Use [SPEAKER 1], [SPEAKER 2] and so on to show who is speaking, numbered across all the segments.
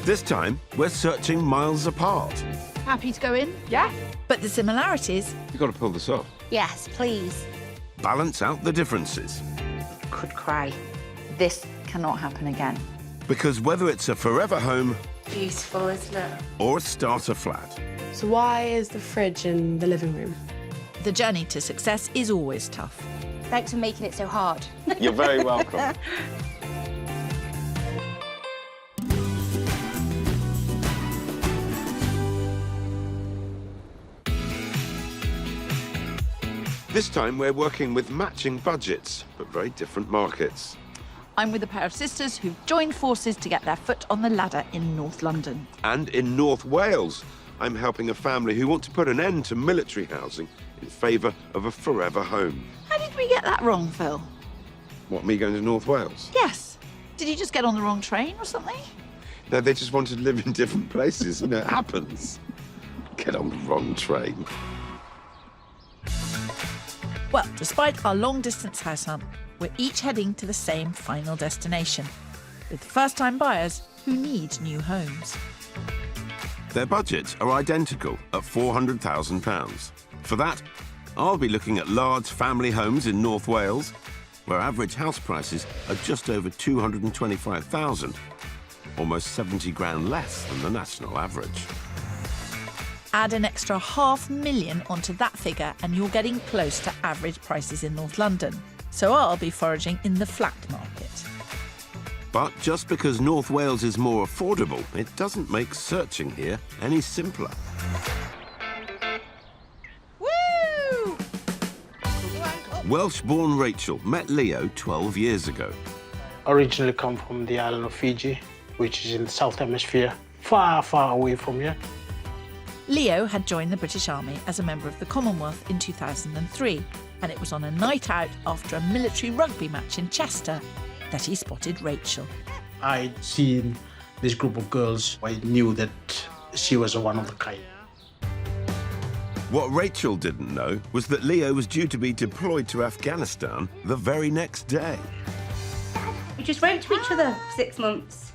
[SPEAKER 1] This time, we're searching miles apart.
[SPEAKER 2] Happy to go in?
[SPEAKER 3] Yeah.
[SPEAKER 2] But the similarities
[SPEAKER 1] You've got to pull this off.
[SPEAKER 4] Yes, please.
[SPEAKER 1] Balance out the differences.
[SPEAKER 4] Could cry.
[SPEAKER 3] This cannot happen again.
[SPEAKER 1] Because whether it's a forever home
[SPEAKER 4] Beautiful, isn't it?
[SPEAKER 1] or a starter flat,
[SPEAKER 5] So why is the fridge in the living room?
[SPEAKER 2] the journey to success is always tough.
[SPEAKER 4] Thanks for making it so hard.
[SPEAKER 6] You're very welcome.
[SPEAKER 1] this time we're working with matching budgets, but very different markets.
[SPEAKER 2] I'm with a pair of sisters who've joined forces to get their foot on the ladder in North London.
[SPEAKER 1] And in North Wales, I'm helping a family who want to put an end to military housing in favour of a forever home.
[SPEAKER 2] How did we get that wrong, Phil?
[SPEAKER 1] What, me going to North Wales?
[SPEAKER 2] Yes. Did you just get on the wrong train or something?
[SPEAKER 1] No, they just wanted to live in different places. You know, it happens. Get on the wrong train.
[SPEAKER 2] Well, despite our long-distance house hunt, we're each heading to the same final destination, with first-time buyers who need new homes.
[SPEAKER 1] Their budgets are identical at £400,000. For that, I'll be looking at large family homes in North Wales, where average house prices are just over £225,000, almost 70 grand less than the national average.
[SPEAKER 2] Add an extra £500,000 onto that figure and you're getting close to average prices in North London. So I'll be foraging in the flat market.
[SPEAKER 1] But just because North Wales is more affordable, it doesn't make searching here any simpler.
[SPEAKER 2] Woo!
[SPEAKER 1] Welsh-born Rachel met Leo 12 years ago.
[SPEAKER 7] Originally come from the island of Fiji, which is in the South Hemisphere, far, far away from here.
[SPEAKER 2] Leo had joined the British Army as a member of the Commonwealth in 2003, and it was on a night out after a military rugby match in Chester that he spotted Rachel.
[SPEAKER 7] I'd seen this group of girls. I knew that she was one of the kind.
[SPEAKER 1] What Rachel didn't know was that Leo was due to be deployed to Afghanistan the very next day.
[SPEAKER 4] We just wrote to each other for 6 months.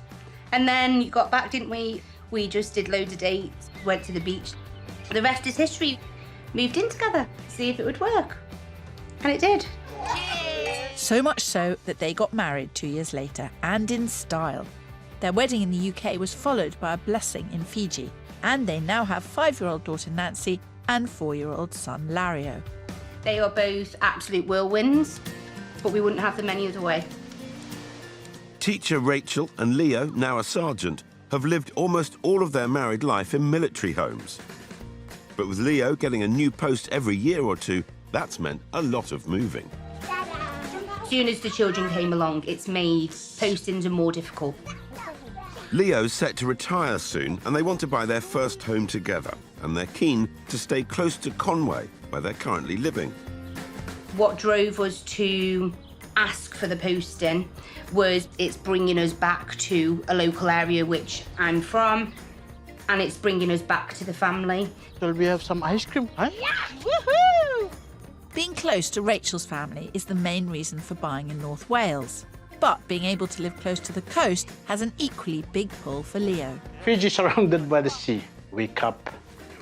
[SPEAKER 4] And then you got back, didn't we? We just did loads of dates, went to the beach. The rest is history. Moved in together, see if it would work. And it did.
[SPEAKER 2] So much so that they got married 2 years later, and in style. Their wedding in the UK was followed by a blessing in Fiji, and they now have 5-year-old daughter Nancy and 4-year-old son Lario.
[SPEAKER 4] They are both absolute whirlwinds, but we wouldn't have them any other way.
[SPEAKER 1] Teacher Rachel and Leo, now a sergeant, have lived almost all of their married life in military homes. But with Leo getting a new post every year or two, that's meant a lot of moving.
[SPEAKER 4] As soon as the children came along, it's made postings are more difficult.
[SPEAKER 1] Leo's set to retire soon, and they want to buy their first home together, and they're keen to stay close to Conway, where they're currently living.
[SPEAKER 4] What drove us to ask for the posting was it's bringing us back to a local area which I'm from, and it's bringing us back to the family.
[SPEAKER 7] Shall we have some ice cream? Huh?
[SPEAKER 4] Yeah, woohoo!
[SPEAKER 2] Being close to Rachel's family is the main reason for buying in North Wales. But being able to live close to the coast has an equally big pull for Leo.
[SPEAKER 7] Fiji is surrounded by the sea. Wake up,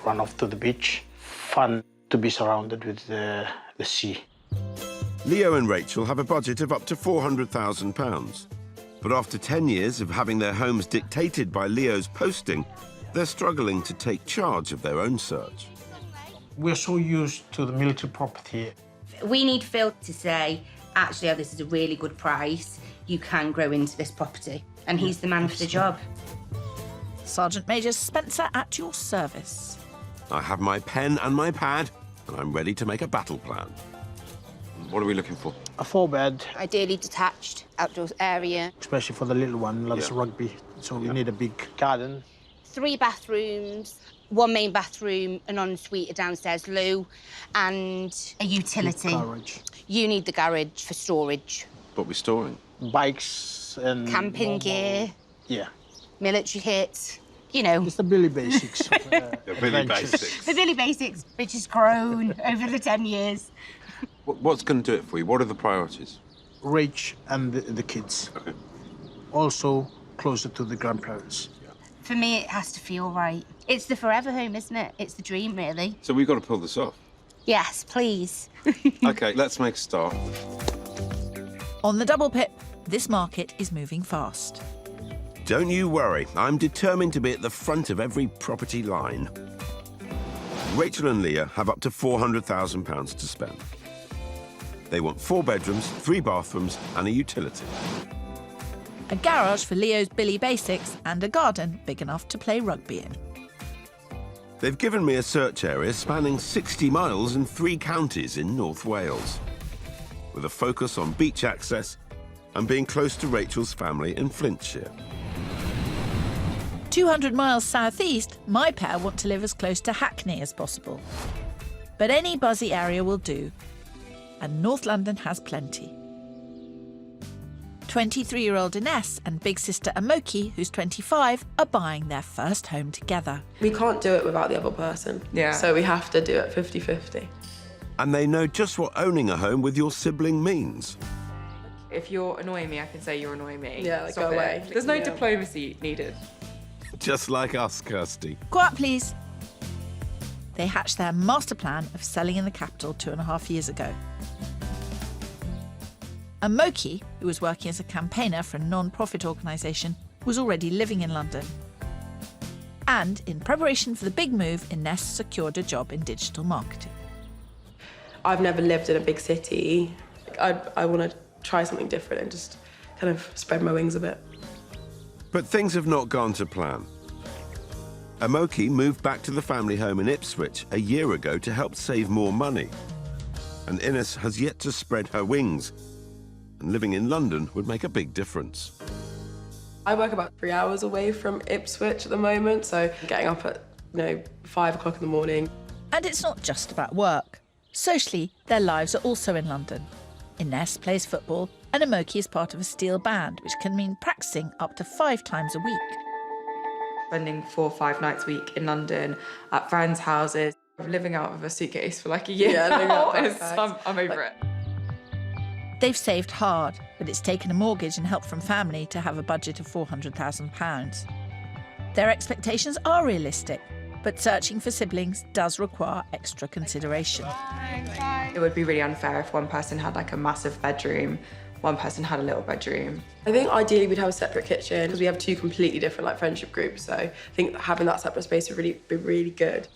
[SPEAKER 7] run off to the beach. Fun to be surrounded with the sea.
[SPEAKER 1] Leo and Rachel have a budget of up to £400,000. But after 10 years of having their homes dictated by Leo's posting, they're struggling to take charge of their own search.
[SPEAKER 7] We're so used to the military property.
[SPEAKER 4] We need Phil to say, actually, this is a really good price. You can grow into this property. And he's the man for the job.
[SPEAKER 2] Sergeant Major Spencer at your service.
[SPEAKER 1] I have my pen and my pad, and I'm ready to make a battle plan. What are we looking for?
[SPEAKER 7] A 4-bed,
[SPEAKER 4] Ideally detached, outdoor area.
[SPEAKER 7] especially for the little one, loves rugby. So we need a big garden.
[SPEAKER 4] 3 bathrooms, 1 main bathroom, an ensuite, a downstairs loo, and a utility.
[SPEAKER 7] Garage.
[SPEAKER 4] You need the garage for storage.
[SPEAKER 1] What we're storing?
[SPEAKER 7] Bikes and...
[SPEAKER 4] Camping gear,
[SPEAKER 7] Yeah.
[SPEAKER 4] military kit, you know.
[SPEAKER 7] It's the Billy basics. Of,
[SPEAKER 1] Really
[SPEAKER 7] adventures.
[SPEAKER 1] basics.
[SPEAKER 4] The Billy Basics, which has grown over the 10 years.
[SPEAKER 1] What's going to do it for you? What are the priorities?
[SPEAKER 7] Rach and the kids.
[SPEAKER 1] Okay.
[SPEAKER 7] Also closer to the grandparents.
[SPEAKER 4] For me, it has to feel right. It's the forever home, isn't it? It's the dream, really.
[SPEAKER 1] So we've got to pull this off.
[SPEAKER 4] Yes, please.
[SPEAKER 1] OK, let's make a start.
[SPEAKER 2] On the double pip, this market is moving fast.
[SPEAKER 1] Don't you worry, I'm determined to be at the front of every property line. Rachel and Leah have up to £400,000 to spend. They want 4 bedrooms, 3 bathrooms and a utility.
[SPEAKER 2] A garage for Leo's Billy Basics and a garden big enough to play rugby in.
[SPEAKER 1] They've given me a search area spanning 60 miles in 3 counties in North Wales, with a focus on beach access and being close to Rachel's family in Flintshire.
[SPEAKER 2] 200 miles southeast, my pair want to live as close to Hackney as possible. But any buzzy area will do, and North London has plenty. 23-year-old Ines and big sister Amoki, who's 25, are buying their first home together.
[SPEAKER 5] We can't do it without the other person.
[SPEAKER 6] Yeah.
[SPEAKER 5] So we have to do it 50-50.
[SPEAKER 1] And they know just what owning a home with your sibling means.
[SPEAKER 6] If you're annoying me, I can say you're annoying me.
[SPEAKER 5] Yeah, like,
[SPEAKER 6] Stop
[SPEAKER 5] go
[SPEAKER 6] it.
[SPEAKER 5] away.
[SPEAKER 6] There's no
[SPEAKER 5] Yeah.
[SPEAKER 6] diplomacy needed.
[SPEAKER 1] Just like us, Kirsty.
[SPEAKER 2] Quiet, please. They hatched their master plan of selling in the capital 2.5 years ago. Amoki, who was working as a campaigner for a non-profit organisation, was already living in London. And in preparation for the big move, Ines secured a job in digital marketing.
[SPEAKER 5] I've never lived in a big city. I want to try something different and just kind of spread my wings a bit.
[SPEAKER 1] But things have not gone to plan. Amoki moved back to the family home in Ipswich a year ago to help save more money. And Ines has yet to spread her wings. And living in London would make a big difference.
[SPEAKER 5] I work about 3 hours away from Ipswich at the moment, so getting up at 5 o'clock in the morning.
[SPEAKER 2] And it's not just about work. Socially, their lives are also in London. Ines plays football and Amoki is part of a steel band, which can mean practicing up to 5 times a week.
[SPEAKER 6] Spending 4 or 5 nights a week in London at friends' houses, living out of a suitcase for like a year.
[SPEAKER 5] Yeah, living out of
[SPEAKER 6] now. I'm over it.
[SPEAKER 2] They've saved hard, but it's taken a mortgage and help from family to have a budget of £400,000. Their expectations are realistic, but searching for siblings does require extra consideration.
[SPEAKER 6] It would be really unfair if one person had like a massive bedroom, one person had a little bedroom.
[SPEAKER 5] I think ideally we'd have a separate kitchen because we have 2 completely different friendship groups. So I think having that separate space would be really good.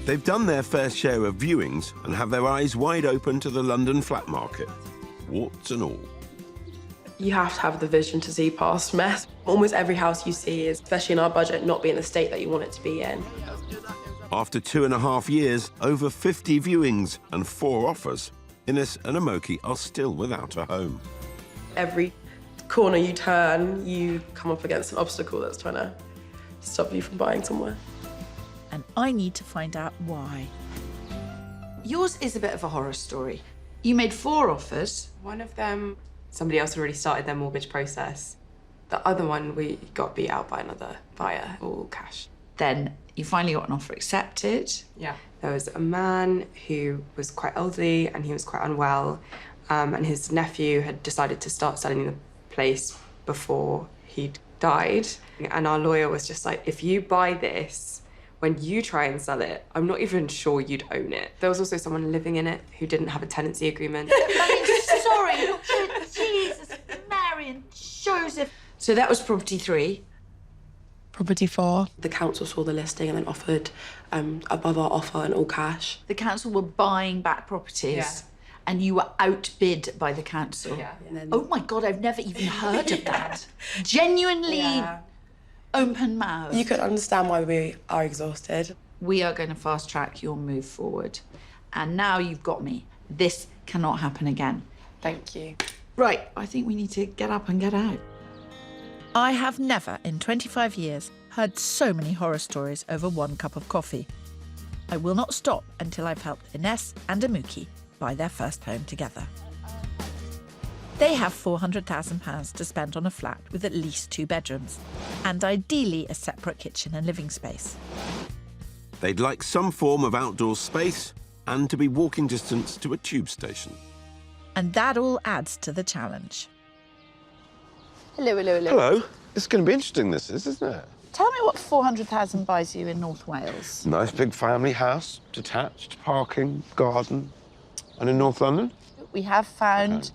[SPEAKER 1] They've done their fair share of viewings and have their eyes wide open to the London flat market, warts and all.
[SPEAKER 5] You have to have the vision to see past mess. Almost every house you see is, especially in our budget, not be in the state that you want it to be in.
[SPEAKER 1] After 2.5 years, over 50 viewings and 4 offers, Ines and Amoki are still without a home.
[SPEAKER 5] Every corner you turn, you come up against an obstacle that's trying to stop you from buying somewhere.
[SPEAKER 2] And I need to find out why.
[SPEAKER 8] Yours is a bit of a horror story. You made 4 offers.
[SPEAKER 6] One of them, somebody else had already started their mortgage process. The other one, we got beat out by another buyer, all cash.
[SPEAKER 8] Then you finally got an offer accepted.
[SPEAKER 6] Yeah. There was a man who was quite elderly and he was quite unwell, and his nephew had decided to start selling the place before he'd died. And our lawyer was just like, if you buy this, when you try and sell it, I'm not even sure you'd own it. There was also someone living in it who didn't have a tenancy agreement.
[SPEAKER 8] Sorry, Jesus, Mary and Joseph. So that was property 3.
[SPEAKER 5] Property 4. The council saw the listing and then offered above our offer and all cash.
[SPEAKER 8] The council were buying back properties.
[SPEAKER 6] Yeah.
[SPEAKER 8] And you were outbid by the council.
[SPEAKER 6] Yeah.
[SPEAKER 5] And then,
[SPEAKER 8] Oh my God, I've never even heard of that. Genuinely open mouth.
[SPEAKER 5] you could understand why we are exhausted.
[SPEAKER 8] We are going to fast track your move forward. And now you've got me. This cannot happen again.
[SPEAKER 5] Thank you.
[SPEAKER 8] Right, I think we need to get up and get out.
[SPEAKER 2] I have never, in 25 years, heard so many horror stories over 1 cup of coffee. I will not stop until I've helped Ines and Amoki buy their first home together. They have £400,000 to spend on a flat with at least 2 bedrooms, and ideally a separate kitchen and living space.
[SPEAKER 1] They'd like some form of outdoor space and to be walking distance to a tube station.
[SPEAKER 2] And that all adds to the challenge.
[SPEAKER 9] Hello.
[SPEAKER 1] Hello. It's going to be interesting, this is, isn't it?
[SPEAKER 8] Tell me what 400,000 buys you in North Wales.
[SPEAKER 1] Nice big family house, detached, parking, garden. And in North London?
[SPEAKER 8] We have found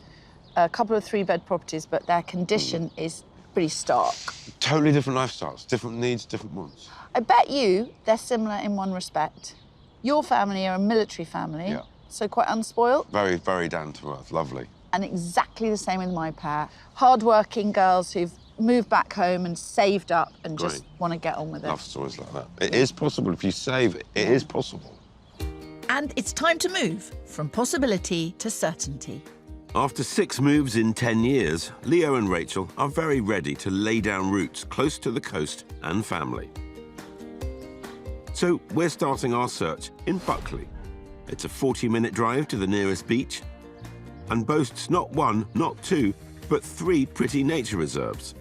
[SPEAKER 8] a couple of 3-bed properties, but their condition is pretty stark.
[SPEAKER 1] Totally different lifestyles, different needs, different wants.
[SPEAKER 8] I bet you they're similar in one respect. Your family are a military family, so quite unspoilt.
[SPEAKER 1] Very, very down to earth, lovely.
[SPEAKER 8] And exactly the same with my pair. Hard-working girls who've moved back home and saved up and just want to get on with it.
[SPEAKER 1] Love stories like that. It is possible if you save it. It is possible.
[SPEAKER 2] And it's time to move from possibility to certainty.
[SPEAKER 1] After 6 moves in 10 years, Leo and Rachel are very ready to lay down roots close to the coast and family. So we're starting our search in Buckley. It's a 40-minute drive to the nearest beach and boasts not 1, not 2, but 3 pretty nature reserves.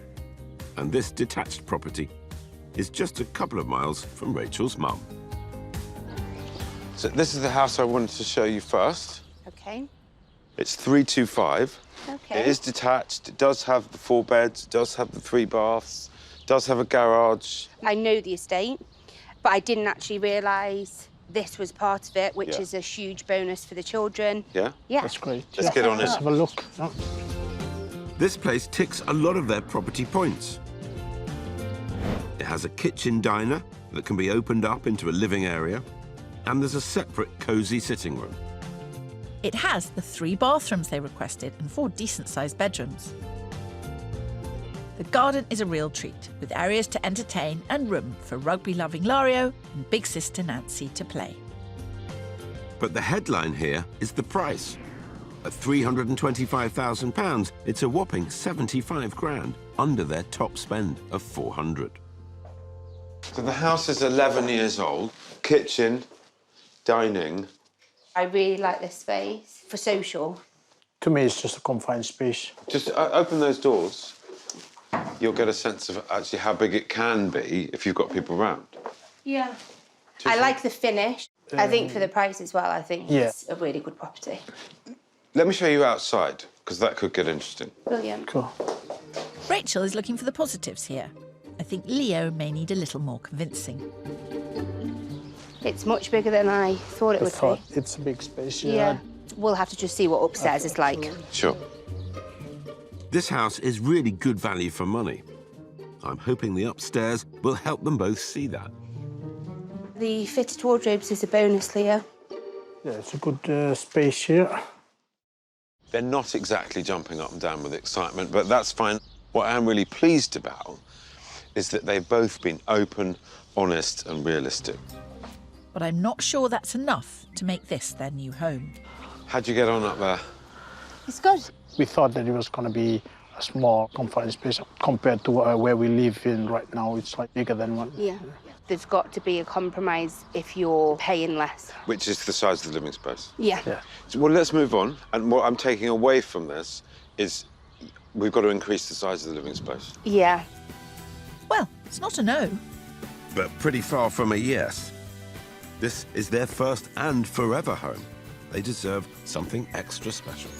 [SPEAKER 1] And this detached property is just a couple of miles from Rachel's mum. So this is the house I wanted to show you first.
[SPEAKER 4] Okay.
[SPEAKER 1] It's 325.
[SPEAKER 4] Okay.
[SPEAKER 1] It is detached. It does have the 4 beds. It does have the 3 baths. It does have a garage.
[SPEAKER 4] I know the estate, but I didn't actually realise this was part of it, which is a huge bonus for the children.
[SPEAKER 1] Yeah?
[SPEAKER 4] Yeah.
[SPEAKER 7] That's great.
[SPEAKER 1] Let's get on it.
[SPEAKER 7] Let's have a look.
[SPEAKER 1] This place ticks a lot of their property points. It has a kitchen diner that can be opened up into a living area, and there's a separate cosy sitting room.
[SPEAKER 2] It has the 3 bathrooms they requested and 4 decent-sized bedrooms. The garden is a real treat, with areas to entertain and room for rugby-loving Lario and big sister Nancy to play.
[SPEAKER 1] But the headline here is the price. At £325,000, it's a whopping 75 grand, under their top spend of 400. So the house is 11 years old. Kitchen, dining.
[SPEAKER 4] I really like this space for social.
[SPEAKER 7] To me, it's just a confined space.
[SPEAKER 1] Just open those doors. You'll get a sense of actually how big it can be if you've got people around.
[SPEAKER 4] Yeah. I like the finish. I think for the price as well, I think it's a really good property.
[SPEAKER 1] Let me show you outside, because that could get interesting.
[SPEAKER 4] Brilliant.
[SPEAKER 7] Cool.
[SPEAKER 2] Rachel is looking for the positives here. I think Leo may need a little more convincing.
[SPEAKER 4] It's much bigger than I thought it would be.
[SPEAKER 7] It's a big space,
[SPEAKER 4] Yeah. We'll have to just see what upstairs is like.
[SPEAKER 1] Sure. This house is really good value for money. I'm hoping the upstairs will help them both see that.
[SPEAKER 4] The fitted wardrobes is a bonus, Leo.
[SPEAKER 7] Yeah, it's a good space here.
[SPEAKER 1] They're not exactly jumping up and down with excitement, but that's fine. What I'm really pleased about is that they've both been open, honest and realistic.
[SPEAKER 2] But I'm not sure that's enough to make this their new home.
[SPEAKER 1] How'd you get on up there?
[SPEAKER 4] It's good.
[SPEAKER 7] We thought that it was going to be a small confined space compared to where we live in right now. It's like bigger than one.
[SPEAKER 4] Yeah. There's got to be a compromise if you're paying less.
[SPEAKER 1] Which is the size of the living space.
[SPEAKER 4] Yeah.
[SPEAKER 1] So, well, let's move on. And what I'm taking away from this is we've got to increase the size of the living space.
[SPEAKER 4] Yeah.
[SPEAKER 2] Well, it's not a no.
[SPEAKER 1] But pretty far from a yes. This is their first and forever home. They deserve something extra special.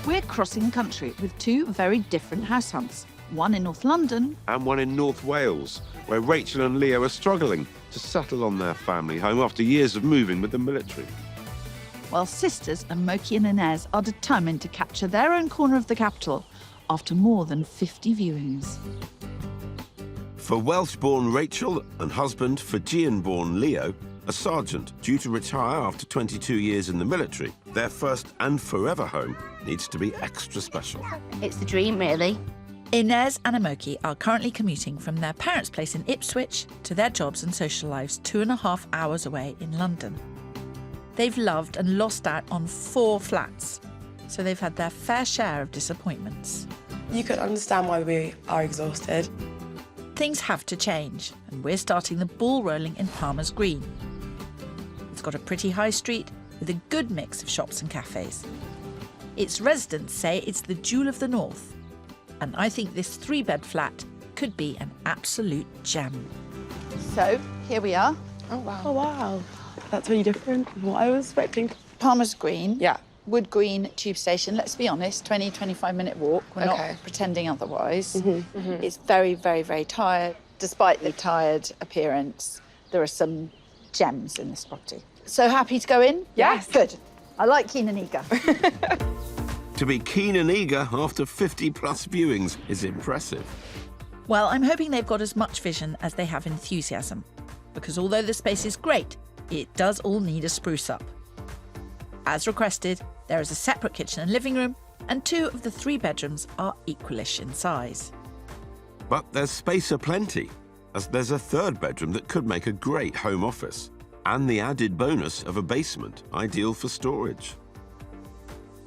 [SPEAKER 8] We're crossing country with 2 very different house hunts. One in North London.
[SPEAKER 1] And one in North Wales, where Rachel and Leo are struggling to settle on their family home after years of moving with the military.
[SPEAKER 8] While sisters Amoki and Inez are determined to capture their own corner of the capital after more than 50 viewings.
[SPEAKER 1] For Welsh-born Rachel and husband Fijian-born Leo, a sergeant due to retire after 22 years in the military, their first and forever home needs to be extra special.
[SPEAKER 4] It's the dream, really.
[SPEAKER 2] Inez and Amoki are currently commuting from their parents' place in Ipswich to their jobs and social lives 2.5 hours away in London. They've loved and lost out on 4 flats, so they've had their fair share of disappointments.
[SPEAKER 5] You could understand why we are exhausted.
[SPEAKER 2] Things have to change, and we're starting the ball rolling in Palmer's Green. It's got a pretty high street with a good mix of shops and cafes. Its residents say it's the jewel of the north, and I think this 3-bed flat could be an absolute gem.
[SPEAKER 8] So, here we are.
[SPEAKER 5] Oh, wow. Oh, wow. That's really different from what I was expecting.
[SPEAKER 8] Palmer's Green.
[SPEAKER 3] Yeah.
[SPEAKER 8] Wood Green Tube Station. Let's be honest, 20, 25-minute walk. We're
[SPEAKER 3] Okay.
[SPEAKER 8] not pretending otherwise. It's very, very, very tired. Despite the tired appearance, there are some gems in this property. So happy to go in?
[SPEAKER 3] Yes.
[SPEAKER 8] Good. I like keen and eager.
[SPEAKER 1] To be keen and eager after 50-plus viewings is impressive.
[SPEAKER 2] Well, I'm hoping they've got as much vision as they have enthusiasm, because although the space is great, it does all need a spruce up. As requested, there is a separate kitchen and living room, and 2 of the 3 bedrooms are equalish in size.
[SPEAKER 1] But there's space aplenty, as there's a 3rd bedroom that could make a great home office, and the added bonus of a basement, ideal for storage.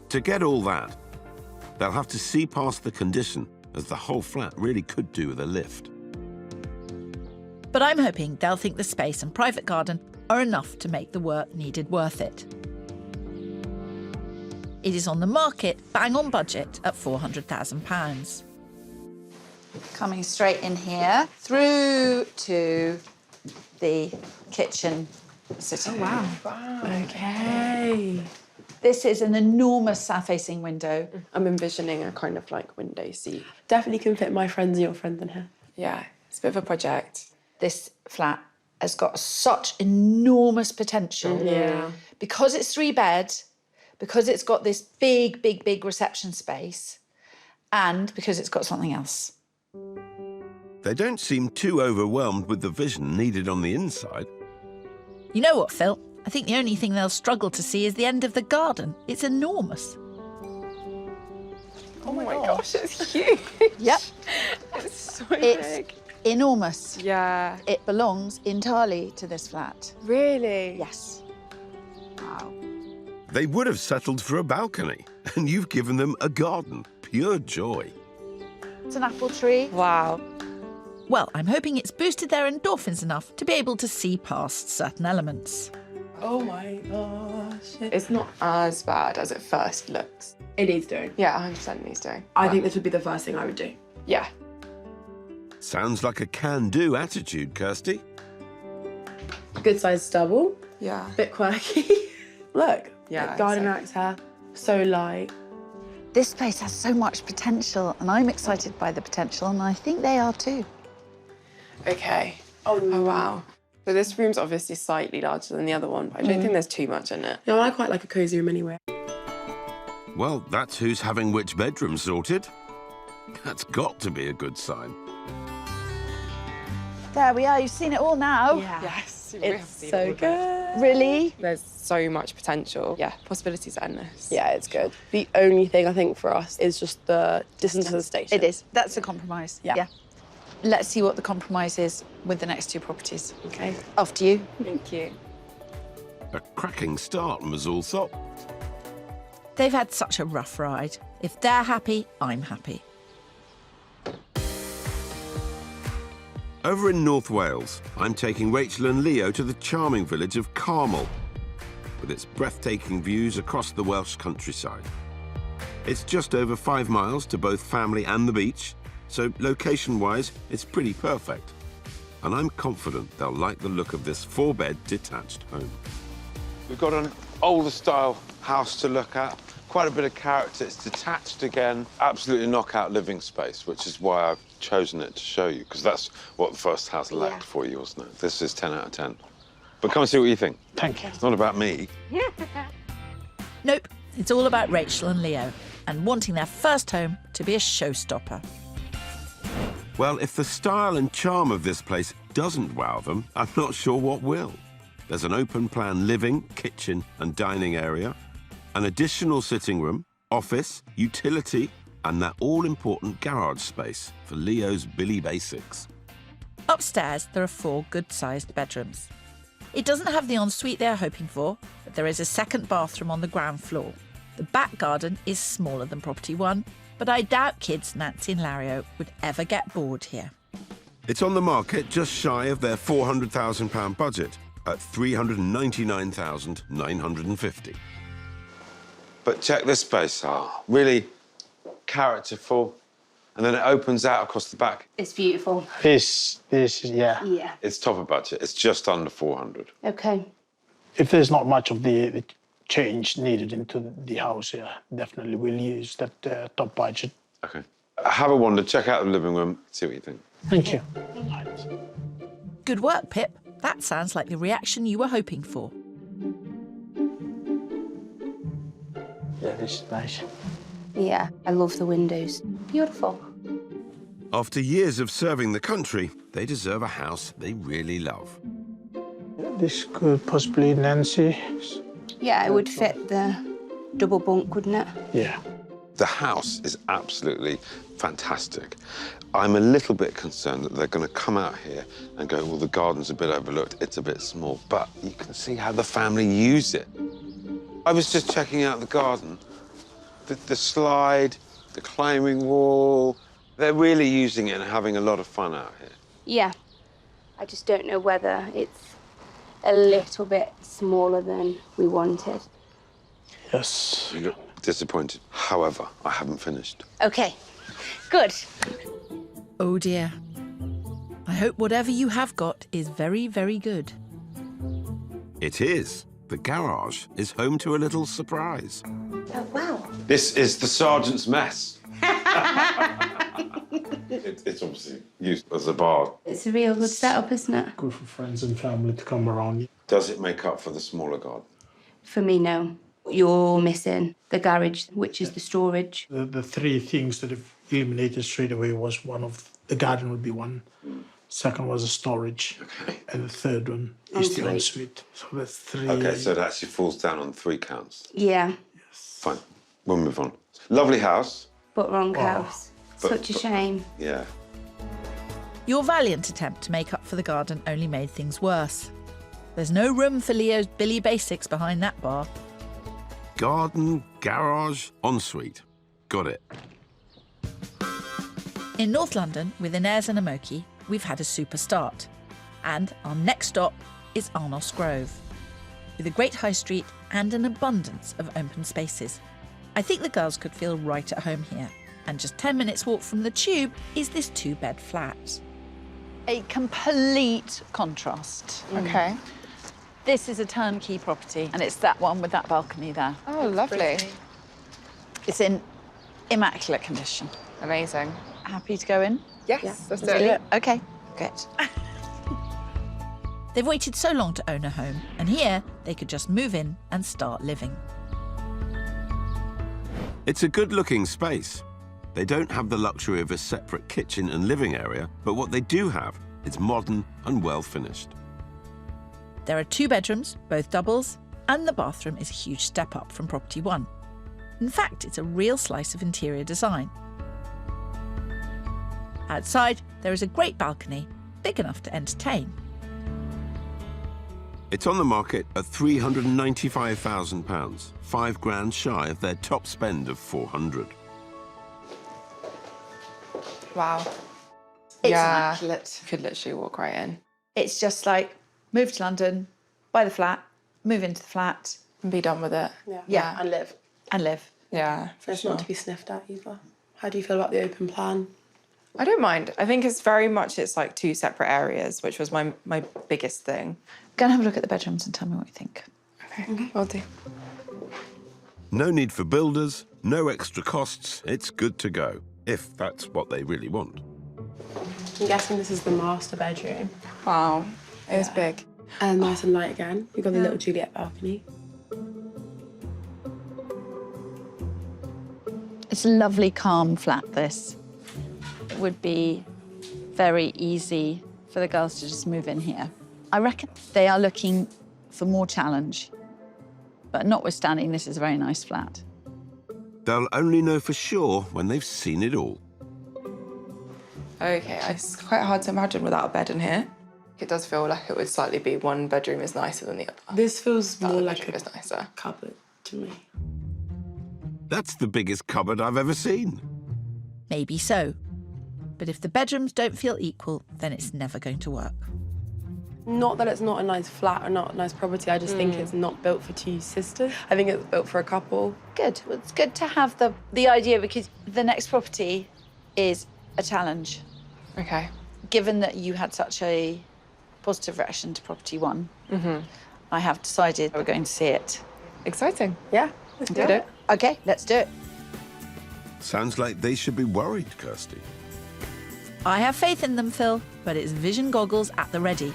[SPEAKER 1] To get all that, they'll have to see past the condition, as the whole flat really could do with a lift.
[SPEAKER 2] But I'm hoping they'll think the space and private garden are enough to make the work needed worth it. It is on the market, bang on budget, at £400,000.
[SPEAKER 8] Coming straight in here, through to the kitchen sitting room.
[SPEAKER 5] Okay.
[SPEAKER 8] This is an enormous south-facing window.
[SPEAKER 5] I'm envisioning a kind of like window seat. Definitely can fit my friends and your friends in here.
[SPEAKER 3] Yeah, it's a bit of a project.
[SPEAKER 8] This flat has got such enormous potential.
[SPEAKER 5] Yeah.
[SPEAKER 8] Because it's 3-bed, because it's got this big, big, big reception space, and because it's got something else.
[SPEAKER 1] They don't seem too overwhelmed with the vision needed on the inside.
[SPEAKER 2] You know what, Phil? I think the only thing they'll struggle to see is the end of the garden. It's enormous.
[SPEAKER 6] Oh my gosh, it's huge.
[SPEAKER 8] Yep.
[SPEAKER 6] It's so
[SPEAKER 8] It's
[SPEAKER 6] big.
[SPEAKER 8] enormous.
[SPEAKER 6] Yeah.
[SPEAKER 8] It belongs entirely to this flat.
[SPEAKER 6] Really?
[SPEAKER 8] Yes. Wow.
[SPEAKER 1] They would have settled for a balcony, and you've given them a garden. Pure joy.
[SPEAKER 8] It's an apple tree.
[SPEAKER 6] Wow.
[SPEAKER 2] Well, I'm hoping it's boosted their endorphins enough to be able to see past certain elements.
[SPEAKER 5] Oh my gosh.
[SPEAKER 6] It's not as bad as it first looks.
[SPEAKER 5] It needs doing.
[SPEAKER 6] Yeah, 100% needs doing.
[SPEAKER 5] I think this would be the first thing I would do.
[SPEAKER 6] Yeah.
[SPEAKER 1] Sounds like a can-do attitude, Kirsty.
[SPEAKER 5] Good sized stubble.
[SPEAKER 6] Yeah.
[SPEAKER 5] Bit quirky. Look.
[SPEAKER 6] Yeah,
[SPEAKER 5] like garden
[SPEAKER 6] exactly.
[SPEAKER 5] actor. So light.
[SPEAKER 8] This place has so much potential, and I'm excited by the potential, and I think they are too.
[SPEAKER 6] Okay. Oh, wow. So this room's obviously slightly larger than the other one, but I don't think there's too much in it.
[SPEAKER 5] No, I quite like a cosy room anyway.
[SPEAKER 1] Well, that's who's having which bedroom sorted. That's got to be a good sign.
[SPEAKER 8] There we are, you've seen it all now.
[SPEAKER 6] Yes,
[SPEAKER 5] It's so good.
[SPEAKER 8] Really?
[SPEAKER 6] There's so much potential. Yeah, possibilities are endless.
[SPEAKER 5] Yeah, it's good. The only thing I think for us is just the distance to the station.
[SPEAKER 8] It is. That's a compromise.
[SPEAKER 5] Yeah.
[SPEAKER 8] Let's see what the compromise is with the next 2 properties.
[SPEAKER 5] Okay.
[SPEAKER 8] After you.
[SPEAKER 6] Thank you.
[SPEAKER 1] A cracking start, Mazul Sop.
[SPEAKER 2] They've had such a rough ride. If they're happy, I'm happy.
[SPEAKER 1] Over in North Wales, I'm taking Rachel and Leo to the charming village of Carmel, with its breathtaking views across the Welsh countryside. It's just over 5 miles to both family and the beach, so location-wise, it's pretty perfect. And I'm confident they'll like the look of this 4-bed detached home.
[SPEAKER 9] We've got an older style house to look at, quite a bit of character. It's detached again, absolutely knockout living space, which is why I've chosen it to show you, because that's what the first house lacked for you, wasn't it? This is 10 out of 10. But come and see what you think.
[SPEAKER 7] Thank you.
[SPEAKER 9] It's not about me.
[SPEAKER 2] Nope, it's all about Rachel and Leo and wanting their first home to be a showstopper.
[SPEAKER 1] Well, if the style and charm of this place doesn't wow them, I'm not sure what will. There's an open-plan living, kitchen and dining area, an additional sitting room, office, utility, and that all-important garage space for Leo's Billy Basics.
[SPEAKER 2] Upstairs, there are 4 good-sized bedrooms. It doesn't have the ensuite they are hoping for, but there is a second bathroom on the ground floor. The back garden is smaller than Property 1, but I doubt kids Nancy and Lario would ever get bored here.
[SPEAKER 1] It's on the market just shy of their £400,000 budget at £399,950.
[SPEAKER 9] But check this space out. Really characterful. And then it opens out across the back.
[SPEAKER 4] It's beautiful.
[SPEAKER 7] This is, yeah.
[SPEAKER 4] Yeah.
[SPEAKER 9] It's top of budget. It's just under 400.
[SPEAKER 4] Okay.
[SPEAKER 7] If there's not much of the change needed into the house, yeah, definitely we'll use that top budget.
[SPEAKER 9] Okay. Have a wander, check out the living room, see what you think.
[SPEAKER 7] Thank you.
[SPEAKER 2] Good work, Pip. That sounds like the reaction you were hoping for.
[SPEAKER 7] Yeah, this is nice.
[SPEAKER 4] Yeah, I love the windows. Beautiful.
[SPEAKER 1] After years of serving the country, they deserve a house they really love.
[SPEAKER 7] This could possibly Nancy.
[SPEAKER 4] Yeah, it would fit the double bunk, wouldn't it?
[SPEAKER 7] Yeah.
[SPEAKER 9] The house is absolutely fantastic. I'm a little bit concerned that they're going to come out here and go, well, the garden's a bit overlooked, it's a bit small, but you can see how the family use it. I was just checking out the garden. The slide, the climbing wall, they're really using it and having a lot of fun out here.
[SPEAKER 4] Yeah. I just don't know whether it's a little bit smaller than we wanted.
[SPEAKER 7] Yes.
[SPEAKER 9] You look disappointed. However, I haven't finished.
[SPEAKER 4] Okay, good.
[SPEAKER 2] Oh dear. I hope whatever you have got is very, very good.
[SPEAKER 1] It is. The garage is home to a little surprise.
[SPEAKER 4] Oh, wow.
[SPEAKER 9] This is the sergeant's mess. It's obviously used as a bar.
[SPEAKER 4] It's a real good setup, isn't it?
[SPEAKER 7] Good for friends and family to come around.
[SPEAKER 9] Does it make up for the smaller garden?
[SPEAKER 4] For me, no. You're missing the garage, which is the storage.
[SPEAKER 7] The three things that have eliminated straight away was one of the garden would be one. Second was the storage.
[SPEAKER 9] Okay.
[SPEAKER 7] And the third one is the
[SPEAKER 4] Ensuite.
[SPEAKER 7] ensuite. So that's three.
[SPEAKER 9] Okay, so it actually falls down on 3 counts.
[SPEAKER 4] Yeah,
[SPEAKER 9] Fine, we'll move on. Lovely house.
[SPEAKER 4] but wrong house.
[SPEAKER 9] But-
[SPEAKER 4] Such a shame.
[SPEAKER 9] Yeah.
[SPEAKER 2] Your valiant attempt to make up for the garden only made things worse. There's no room for Leo's Billy Basics behind that bar.
[SPEAKER 1] Garden, garage, ensuite. Got it.
[SPEAKER 2] In North London, with Inez and Amoki, we've had a super start. And our next stop is Arnos Grove. With a great high street and an abundance of open spaces, I think the girls could feel right at home here. And just 10 minutes walk from the tube is this 2-bed flat.
[SPEAKER 8] A complete contrast.
[SPEAKER 10] Okay.
[SPEAKER 8] This is a turnkey property, and it's that one with that balcony there.
[SPEAKER 10] Oh, lovely.
[SPEAKER 8] It's in immaculate condition.
[SPEAKER 10] Amazing.
[SPEAKER 8] Happy to go in?
[SPEAKER 10] Yes, let's do it.
[SPEAKER 8] Okay, good.
[SPEAKER 2] They've waited so long to own a home, and here they could just move in and start living.
[SPEAKER 1] It's a good-looking space. They don't have the luxury of a separate kitchen and living area, but what they do have is modern and well-finished.
[SPEAKER 2] There are 2 bedrooms, both doubles, and the bathroom is a huge step up from property 1. In fact, it's a real slice of interior design. Outside, there is a great balcony, big enough to entertain.
[SPEAKER 1] It's on the market at £395,000, £5,000 shy of their top spend of £400.
[SPEAKER 10] Wow.
[SPEAKER 8] It's
[SPEAKER 10] yeah.
[SPEAKER 8] immaculate.
[SPEAKER 10] You could literally walk right in
[SPEAKER 8] It's just like, move to London, buy the flat, move into the flat,
[SPEAKER 10] and be done with it.
[SPEAKER 8] Yeah.
[SPEAKER 5] And live.
[SPEAKER 8] and live.
[SPEAKER 10] Yeah.
[SPEAKER 5] For it's not to be sniffed at either. How do you feel about the open plan?
[SPEAKER 10] I don't mind. I think it's very much, it's like 2 separate areas, which was my biggest thing.
[SPEAKER 8] Go and have a look at the bedrooms and tell me what you think.
[SPEAKER 10] Okay, will do.
[SPEAKER 1] No need for builders, no extra costs. It's good to go, if that's what they really want.
[SPEAKER 5] I'm guessing this is the master bedroom.
[SPEAKER 10] Wow. It was big.
[SPEAKER 5] And nice and light again. You've got the little Juliet balcony.
[SPEAKER 8] It's a lovely, calm flat, this. It would be very easy for the girls to just move in here. I reckon they are looking for more challenge. But notwithstanding, this is a very nice flat.
[SPEAKER 1] They'll only know for sure when they've seen it all.
[SPEAKER 10] Okay, it's quite hard to imagine without a bed in here. It does feel like it would slightly be one bedroom is nicer than the other.
[SPEAKER 5] This feels
[SPEAKER 10] The
[SPEAKER 5] more
[SPEAKER 10] other
[SPEAKER 5] like
[SPEAKER 10] bedroom
[SPEAKER 5] a
[SPEAKER 10] is nicer.
[SPEAKER 5] cupboard to me.
[SPEAKER 1] That's the biggest cupboard I've ever seen.
[SPEAKER 2] Maybe so. But if the bedrooms don't feel equal, then it's never going to work.
[SPEAKER 5] Not that it's not a nice flat or not a nice property, I just think it's not built for 2 sisters. I think it's built for a couple.
[SPEAKER 8] Good. Well, it's good to have the idea because the next property is a challenge.
[SPEAKER 10] Okay.
[SPEAKER 8] Given that you had such a positive reaction to property 1, I have decided we're going to see it
[SPEAKER 3] Exciting. Yeah, let's do it.
[SPEAKER 8] Okay, let's do it.
[SPEAKER 1] Sounds like they should be worried, Kirsty.
[SPEAKER 2] I have faith in them, Phil, but it's vision goggles at the ready.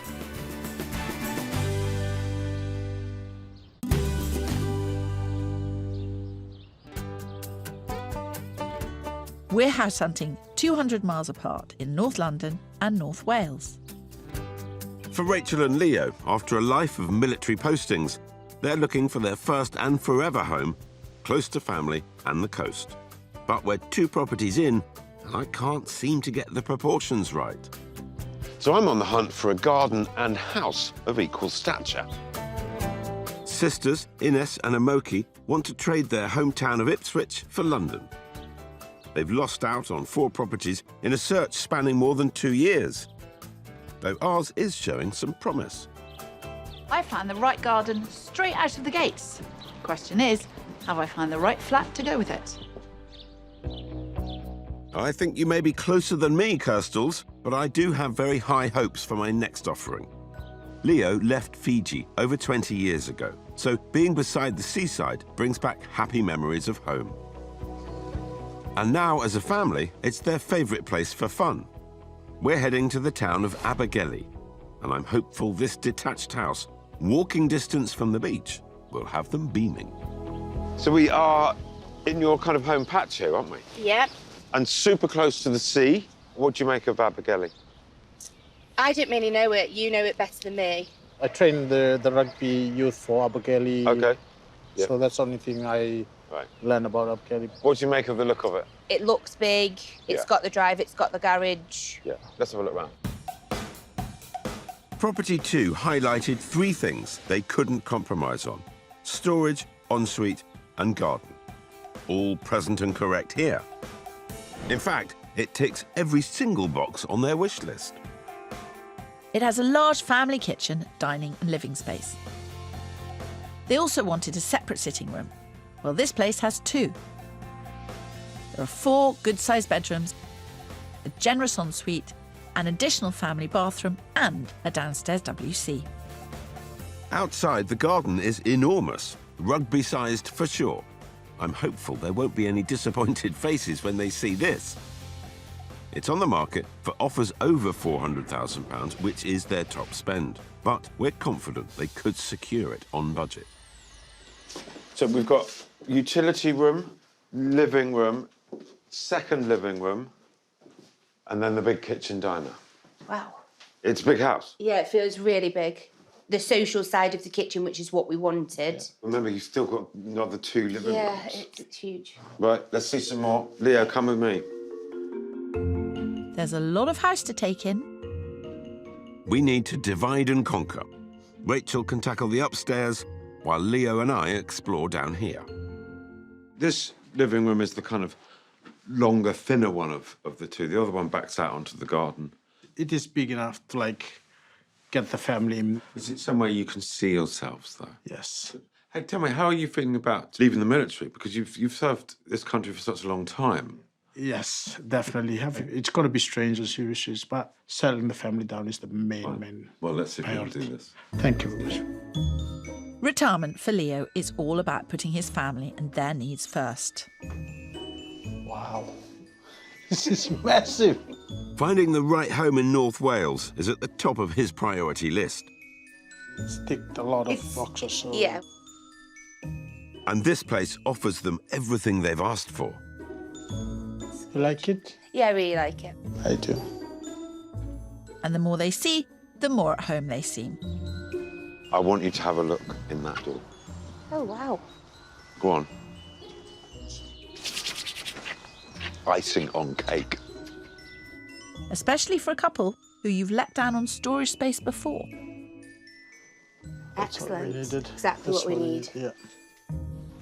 [SPEAKER 2] We're house hunting 200 miles apart in North London and North Wales.
[SPEAKER 1] For Rachel and Leo, after a life of military postings, they're looking for their first and forever home, close to family and the coast. But we're 2 properties in, and I can't seem to get the proportions right.
[SPEAKER 9] So I'm on the hunt for a garden and house of equal stature.
[SPEAKER 1] Sisters Ines and Amoki want to trade their hometown of Ipswich for London. They've lost out on 4 properties in a search spanning more than 2 years, though ours is showing some promise.
[SPEAKER 8] I found the right garden straight out of the gates. Question is, have I found the right flat to go with it?
[SPEAKER 1] I think you may be closer than me, Kirstles, but I do have very high hopes for my next offering. Leo left Fiji over 20 years ago, so being beside the seaside brings back happy memories of home. And now, as a family, it's their favourite place for fun. We're heading to the town of Abergele, and I'm hopeful this detached house, walking distance from the beach, will have them beaming.
[SPEAKER 9] So we are in your kind of home patch here, aren't we?
[SPEAKER 4] Yep.
[SPEAKER 9] And super close to the sea. What do you make of Abergele?
[SPEAKER 4] I don't really know it. You know it better than me.
[SPEAKER 7] I train the rugby youth for Abergele.
[SPEAKER 9] Okay. Yeah.
[SPEAKER 7] So that's the only thing I learn about Abergele.
[SPEAKER 9] What do you make of the look of it?
[SPEAKER 4] It looks big. It's got the drive. It's got the garage.
[SPEAKER 9] Yeah. Let's have a look round.
[SPEAKER 1] Property 2 highlighted 3 things they couldn't compromise on: storage, ensuite, and garden. All present and correct here. In fact, it ticks every single box on their wish list.
[SPEAKER 2] It has a large family kitchen, dining and living space. They also wanted a separate sitting room. Well, this place has 2. There are 4 good-sized bedrooms, a generous ensuite, an additional family bathroom and a downstairs WC.
[SPEAKER 1] Outside, the garden is enormous, rugby-sized for sure. I'm hopeful there won't be any disappointed faces when they see this. It's on the market for offers over £400,000, which is their top spend. But we're confident they could secure it on budget.
[SPEAKER 9] So we've got utility room, living room, second living room, and then the big kitchen diner.
[SPEAKER 4] Wow.
[SPEAKER 9] It's a big house.
[SPEAKER 4] Yeah, it feels really big. The social side of the kitchen, which is what we wanted.
[SPEAKER 9] Remember, you've still got another 2 living rooms.
[SPEAKER 4] It's huge.
[SPEAKER 9] Right, let's see some more. Leo, come with me.
[SPEAKER 2] There's a lot of house to take in.
[SPEAKER 1] We need to divide and conquer. Rachel can tackle the upstairs, while Leo and I explore down here. This living room is the kind of longer, thinner one of the 2. The other one backs out onto the garden.
[SPEAKER 7] It is big enough to, get the family in.
[SPEAKER 1] Is it somewhere you can see yourselves, though?
[SPEAKER 7] Yes.
[SPEAKER 1] Hey, tell me, how are you feeling about leaving the military? Because you've served this country for such a long time.
[SPEAKER 7] Yes, definitely. It's going to be strange as you wishes, but settling the family down is the main
[SPEAKER 1] Well, let's see if we can
[SPEAKER 7] priority.
[SPEAKER 1] do this.
[SPEAKER 7] Thank you very much.
[SPEAKER 2] Retirement for Leo is all about putting his family and their needs first.
[SPEAKER 7] Wow. This is massive.
[SPEAKER 1] Finding the right home in North Wales is at the top of his priority list.
[SPEAKER 7] It's ticked a lot of boxes. So.
[SPEAKER 4] Yeah.
[SPEAKER 1] And this place offers them everything they've asked for.
[SPEAKER 7] You like it?
[SPEAKER 4] Yeah, I really like it.
[SPEAKER 7] I do.
[SPEAKER 2] And the more they see, the more at home they seem.
[SPEAKER 9] I want you to have a look in that door.
[SPEAKER 4] Oh, wow.
[SPEAKER 9] Go on. Icing on cake.
[SPEAKER 2] Especially for a couple who you've let down on storage space before.
[SPEAKER 7] That's what we
[SPEAKER 4] Excellent.
[SPEAKER 7] needed.
[SPEAKER 4] Exactly
[SPEAKER 7] That's
[SPEAKER 4] what we need.
[SPEAKER 7] Yeah.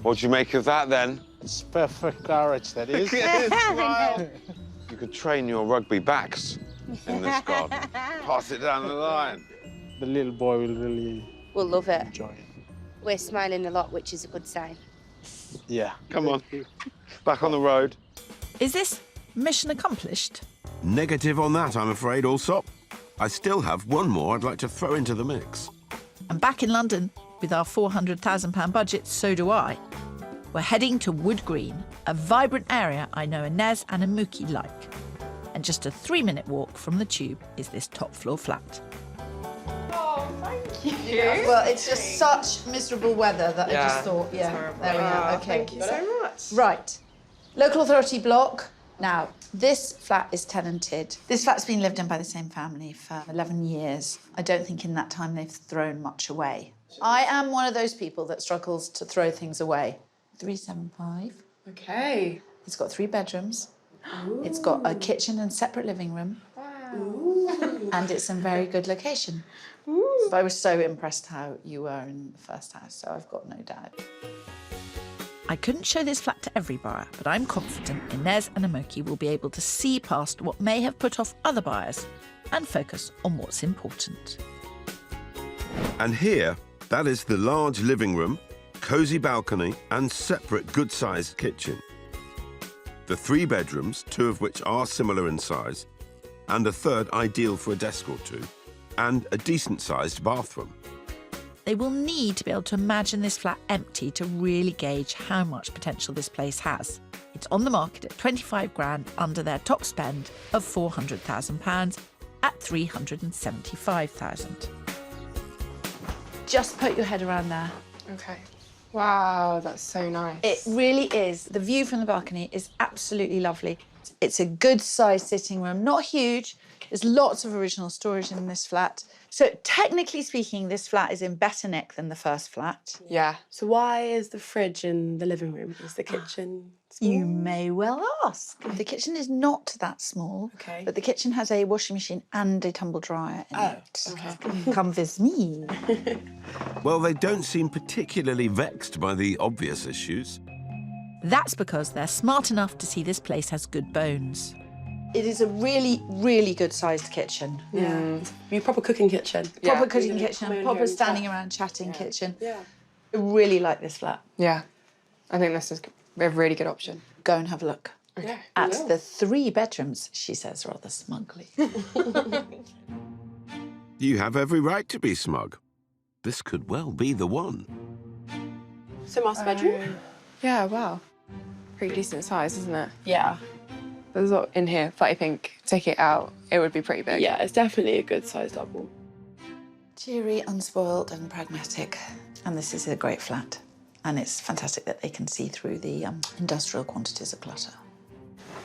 [SPEAKER 9] What do you make of that, then?
[SPEAKER 7] It's perfect garage, that is.
[SPEAKER 9] You could train your rugby backs in this garden. Pass it down the line.
[SPEAKER 7] The little boy will really
[SPEAKER 4] We'll love it.
[SPEAKER 7] enjoy it.
[SPEAKER 4] We're smiling a lot, which is a good sign.
[SPEAKER 7] Yeah.
[SPEAKER 9] Come on. Back on the road.
[SPEAKER 2] Is this mission accomplished?
[SPEAKER 1] Negative on that, I'm afraid, Allsop. I still have one more I'd like to throw into the mix.
[SPEAKER 2] And back in London, With our £400,000 budget, so do I. We're heading to Wood Green, a vibrant area I know Inez and Amuki like. And just a 3-minute walk from the tube is this top floor flat.
[SPEAKER 8] Well, it's just such miserable weather that I just thought, there we are. Okay.
[SPEAKER 5] Thank you so much.
[SPEAKER 8] Right. Local authority block. Now, this flat is tenanted. This flat's been lived in by the same family for 11 years. I don't think in that time they've thrown much away. I am one of those people that struggles to throw things away. 375.
[SPEAKER 5] Okay.
[SPEAKER 8] It's got 3 bedrooms. Ooh. It's got a kitchen and separate living room. Wow. And it's in very good location. Ooh. But I was so impressed how you were in the first house, so I've got no doubt.
[SPEAKER 2] I couldn't show this flat to every buyer, but I'm confident Inez and Amoki will be able to see past what may have put off other buyers and focus on what's important.
[SPEAKER 1] And here, that is the large living room, cosy balcony and separate good-sized kitchen. The 3 bedrooms, 2 of which are similar in size, and a third ideal for a desk or 2, and a decent-sized bathroom.
[SPEAKER 2] They will need to be able to imagine this flat empty to really gauge how much potential this place has. It's on the market at 25 grand under their top spend of £400,000 at 375,000.
[SPEAKER 8] Just put your head around there.
[SPEAKER 10] Okay. Wow, that's so nice.
[SPEAKER 8] It really is. The view from the balcony is absolutely lovely. It's a good-sized sitting room, not huge. There's lots of original storage in this flat. So technically speaking, this flat is in better nick than the first flat.
[SPEAKER 10] Yeah.
[SPEAKER 5] So why is the fridge in the living room? Is the kitchen small?
[SPEAKER 8] You may well ask. The kitchen is not that small,
[SPEAKER 5] Okay.
[SPEAKER 8] but the kitchen has a washing machine and a tumble dryer in it.
[SPEAKER 5] Okay.
[SPEAKER 8] Come with me.
[SPEAKER 1] Well, they don't seem particularly vexed by the obvious issues.
[SPEAKER 2] That's because they're smart enough to see this place has good bones.
[SPEAKER 8] It is a really, really good-sized kitchen.
[SPEAKER 5] Yeah. Your proper cooking kitchen.
[SPEAKER 8] Proper cooking
[SPEAKER 5] You can
[SPEAKER 8] kitchen,
[SPEAKER 5] come in here
[SPEAKER 8] proper
[SPEAKER 5] and
[SPEAKER 8] standing
[SPEAKER 5] chat.
[SPEAKER 8] around chatting kitchen.
[SPEAKER 5] Yeah.
[SPEAKER 8] I really like this flat.
[SPEAKER 10] Yeah. I think this is a really good option.
[SPEAKER 8] Go and have a look.
[SPEAKER 5] Yeah.
[SPEAKER 8] At the 3 bedrooms, she says rather smugly.
[SPEAKER 1] You have every right to be smug. This could well be the one.
[SPEAKER 5] So master bedroom?
[SPEAKER 10] Yeah, wow. Pretty decent size, isn't it?
[SPEAKER 8] Yeah.
[SPEAKER 10] There's a lot in here, but I think take it out, it would be pretty big.
[SPEAKER 5] Yeah, it's definitely a good size double.
[SPEAKER 8] Cheery, unspoiled and pragmatic. And this is a great flat. And it's fantastic that they can see through the industrial quantities of clutter.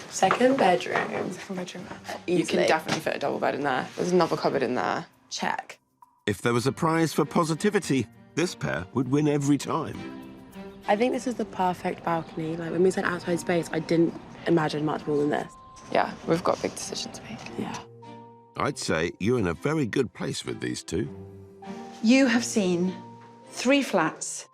[SPEAKER 5] Second bedroom.
[SPEAKER 10] Second bedroom.
[SPEAKER 5] Easily.
[SPEAKER 10] You can definitely fit a double bed in there. There's another cupboard in there.
[SPEAKER 8] Check.
[SPEAKER 1] If there was a prize for positivity, this pair would win every time.
[SPEAKER 5] I think this is the perfect balcony. Like when we said outside space, I didn't imagine much more than this.
[SPEAKER 10] Yeah, we've got a big decision to make.
[SPEAKER 5] Yeah.
[SPEAKER 1] I'd say you're in a very good place with these 2.
[SPEAKER 8] You have seen 3 flats.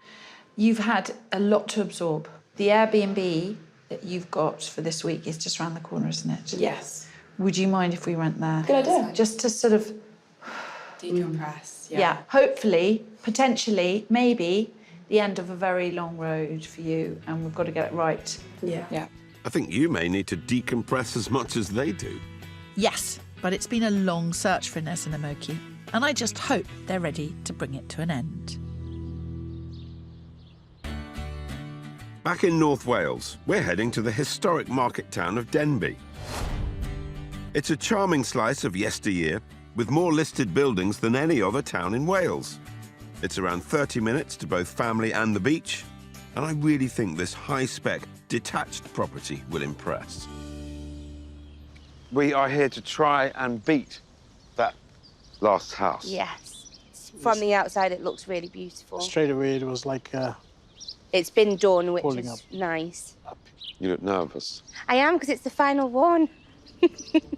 [SPEAKER 8] You've had a lot to absorb. The Airbnb that you've got for this week is just around the corner, isn't it?
[SPEAKER 5] Yes.
[SPEAKER 8] Would you mind if we went there?
[SPEAKER 5] Good idea.
[SPEAKER 8] Just to sort of,
[SPEAKER 5] Decompress.
[SPEAKER 8] yeah, hopefully, potentially, maybe, the end of a very long road for you, and we've got to get it right.
[SPEAKER 5] Yeah.
[SPEAKER 10] Yeah.
[SPEAKER 1] I think you may need to decompress as much as they do.
[SPEAKER 2] Yes, but it's been a long search for Inez and Amoki, and I just hope they're ready to bring it to an end.
[SPEAKER 1] Back in North Wales, we're heading to the historic market town of Denbigh. It's a charming slice of yesteryear, with more listed buildings than any other town in Wales. It's around 30 minutes to both family and the beach, and I really think this high-spec, detached property will impress.
[SPEAKER 9] We are here to try and beat that last house.
[SPEAKER 4] Yes. From the outside, it looks really beautiful.
[SPEAKER 7] Straight away, it was like
[SPEAKER 4] It's been done, which
[SPEAKER 7] Holding
[SPEAKER 4] is
[SPEAKER 7] up.
[SPEAKER 4] nice.
[SPEAKER 9] You look nervous.
[SPEAKER 4] I am, because it's the final one.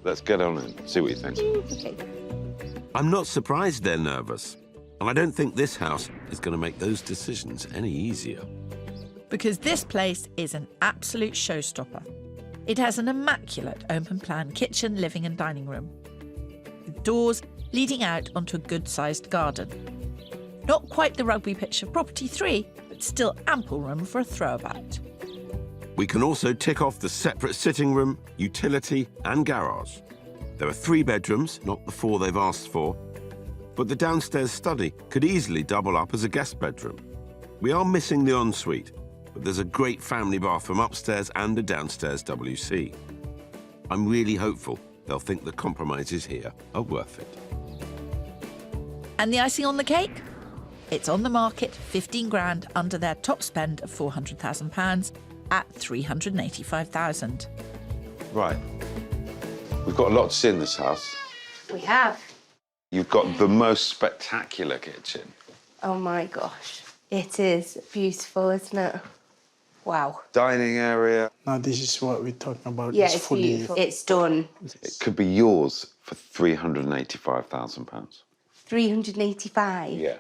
[SPEAKER 9] Let's get on in, see what you think.
[SPEAKER 4] Okay.
[SPEAKER 1] I'm not surprised they're nervous, and I don't think this house is going to make those decisions any easier.
[SPEAKER 2] Because this place is an absolute showstopper. It has an immaculate open-plan kitchen, living and dining room, with doors leading out onto a good-sized garden. Not quite the rugby pitch of Property 3, but still ample room for a throwabout.
[SPEAKER 1] We can also tick off the separate sitting room, utility and garage. There are 3 bedrooms, not the 4 they've asked for, but the downstairs study could easily double up as a guest bedroom. We are missing the ensuite, but there's a great family bathroom upstairs and a downstairs WC. I'm really hopeful they'll think the compromises here are worth it.
[SPEAKER 2] And the icing on the cake? It's on the market 15 grand under their top spend of £400,000 at 385,000.
[SPEAKER 9] Right. We've got a lot to see in this house.
[SPEAKER 4] We have.
[SPEAKER 9] You've got the most spectacular kitchen.
[SPEAKER 4] Oh my gosh. It is beautiful, isn't it? Wow.
[SPEAKER 9] Dining area.
[SPEAKER 7] Now this is what we're talking about.
[SPEAKER 4] Yeah, it's beautiful. It's done.
[SPEAKER 9] It could be yours for £385,000.
[SPEAKER 4] 385.
[SPEAKER 9] Yeah.